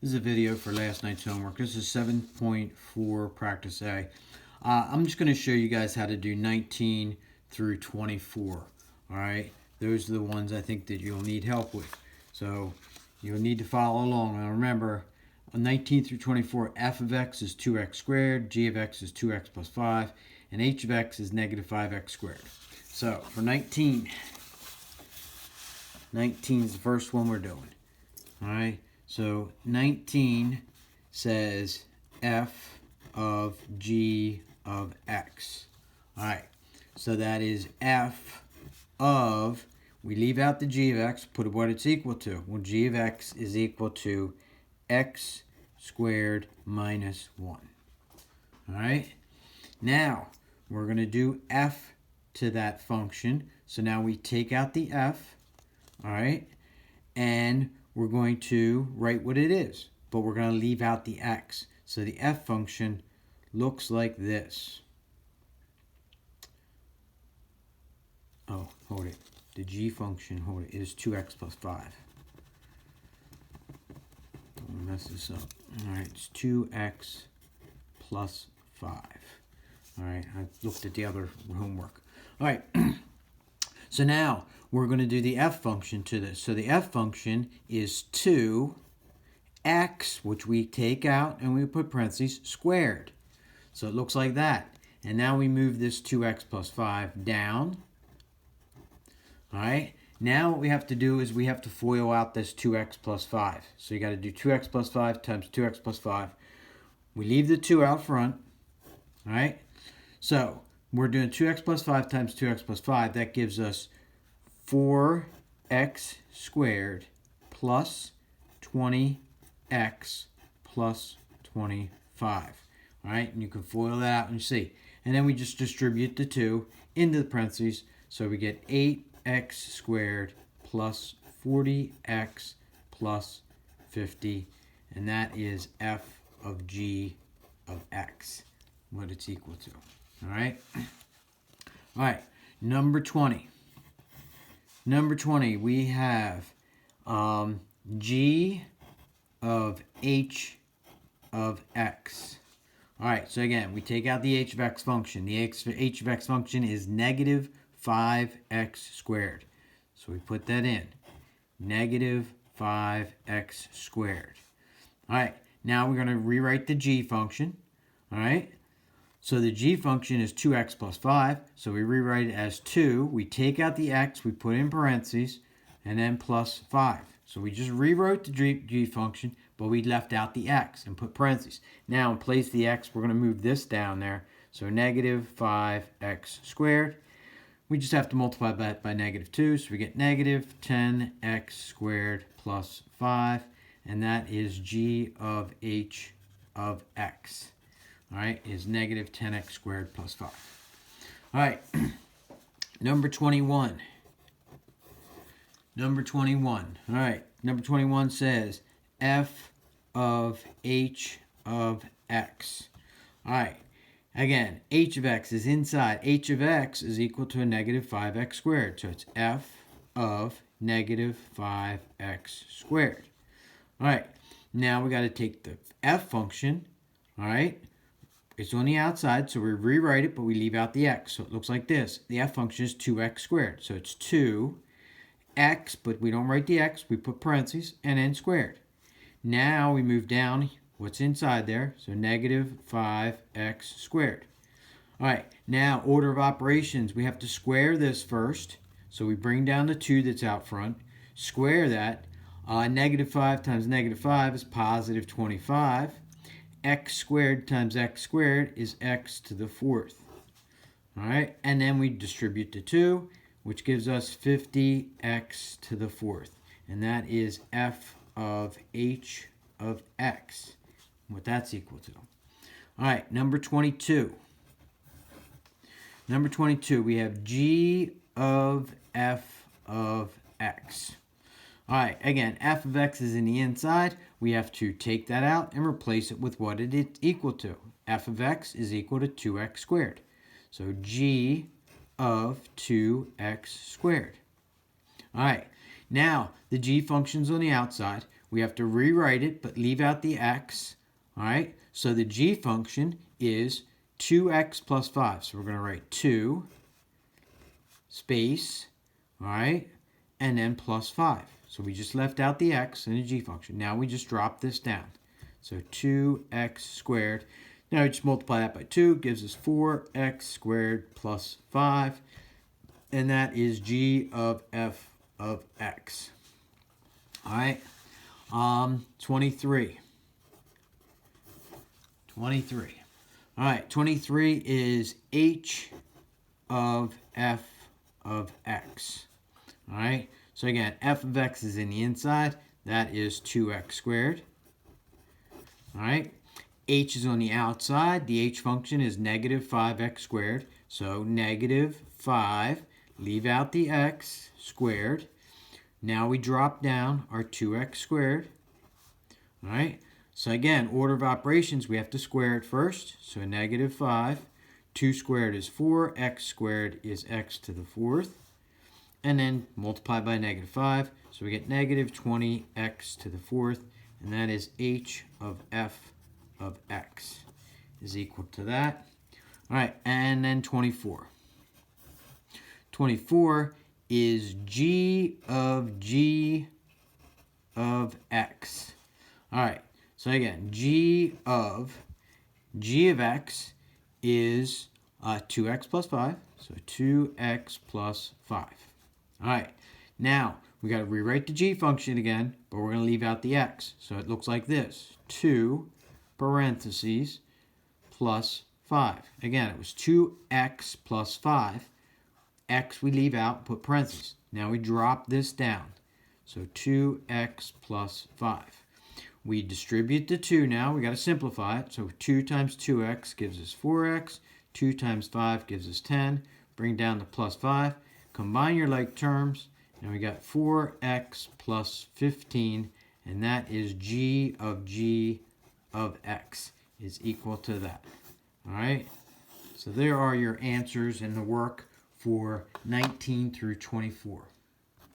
This is a video for last night's homework. This is 7.4 practice A. I'm just going to show you guys how to do 19 through 24. Alright, those are the ones I think that you'll need help with. So you'll need to follow along. Now remember, on 19 through 24, f of x is 2x squared, g of x is 2x plus 5, and h of x is negative 5x squared. So for 19 is the first one we're doing. Alright, so 19 says f of g of x. Alright, so that is f of, we leave out the g of x, put what it's equal to. Well, g of x is equal to x squared minus 1. Alright, now we're going to do f to that function. So now we take out the f, alright, and we're going to write what it is, but we're going to leave out the x. So the f function looks like this. Oh, hold it. The g function, hold it, is 2x plus 5. Don't mess this up. Alright, it's 2x plus 5. Alright, I looked at the other homework. Alright, so now we're going to do the f function to this. So the f function is 2x, which we take out and we put parentheses, squared. So it looks like that. And now we move this 2x plus 5 down. Alright, now what we have to do is we have to FOIL out this 2x plus 5. So you got to do 2x plus 5 times 2x plus 5. We leave the 2 out front. Alright, so we're doing 2x plus 5 times 2x plus 5. That gives us 4x squared plus 20x plus 25. Alright, and you can FOIL that out and see. And then we just distribute the 2 into the parentheses. So we get 8x squared plus 40x plus 50. And that is f of g of x, what it's equal to. Alright? Alright, number 20. Number 20, we have g of h of x. Alright, so again, we take out the h of x function. The h of x function is negative 5x squared. So we put that in. Negative 5x squared. Alright, now we're going to rewrite the g function. Alright, so the g function is 2x plus 5. So we rewrite it as 2. We take out the x, we put in parentheses, and then plus 5. So we just rewrote the g function, but we left out the x and put parentheses. Now in place of the x, we're going to move this down there. So negative 5x squared. We just have to multiply that by negative 2. So we get negative 10x squared plus 5. And that is g of h of x. Alright, is negative 10x squared plus 5. Alright, number 21. Number 21. Alright, number 21 says f of h of x. Alright, again, h of x is inside. H of x is equal to a negative 5x squared. So it's f of negative 5x squared. Alright, now we got to take the f function. Alright, it's on the outside, so we rewrite it, but we leave out the x. So it looks like this. The f function is 2x squared. So it's 2x, but we don't write the x. We put parentheses and then squared. Now we move down what's inside there. So negative 5x squared. All right, now order of operations. We have to square this first. So we bring down the 2 that's out front. Square that. Negative 5 times negative 5 is positive 25. X squared times x squared is x to the 4th. Alright, and then we distribute the 2, which gives us 50x to the 4th. And that is f of h of x, what that's equal to. Alright, number 22. Number 22, we have g of f of x. Alright, again, f of x is in the inside. We have to take that out and replace it with what it is equal to. F of x is equal to 2x squared. So g of 2x squared. Alright, Now, the g function's on the outside. We have to rewrite it, but leave out the x. All right? So the g function is 2x plus 5. So we're going to write 2 space, all right, and then plus 5. So we just left out the x in the g function. Now we just drop this down. So 2x squared. Now we just multiply that by 2. Gives us 4x squared plus 5. And that is g of f of x. All right. 23. 23. All right. 23 is h of f of x. All right. So again, f of x is in the inside. That is 2x squared. All right. H is on the outside. The h function is negative 5x squared. So negative 5. Leave out the x squared. Now we drop down our 2x squared. All right. So again, order of operations, we have to square it first. So negative 5. 2 squared is 4. X squared is x to the 4th. And then multiply by negative 5. So we get negative 20x to the 4th. And that is h of f of x is equal to that. All right, and then 24. 24 is g of x. All right, so again, g of x is 2x plus 5. So 2x plus 5. All right, now we got to rewrite the g function again, but we're going to leave out the x. So it looks like this. 2 parentheses plus 5. Again, it was 2x plus 5. X we leave out, put parentheses. Now we drop this down. So 2x plus 5. We distribute the 2 now. We got to simplify it. So 2 times 2x gives us 4x. 2 times 5 gives us 10. Bring down the plus 5. Combine your like terms. And we got 4x plus 15. And that is g of x is equal to that. All right. So there are your answers in the work for 19 through 24.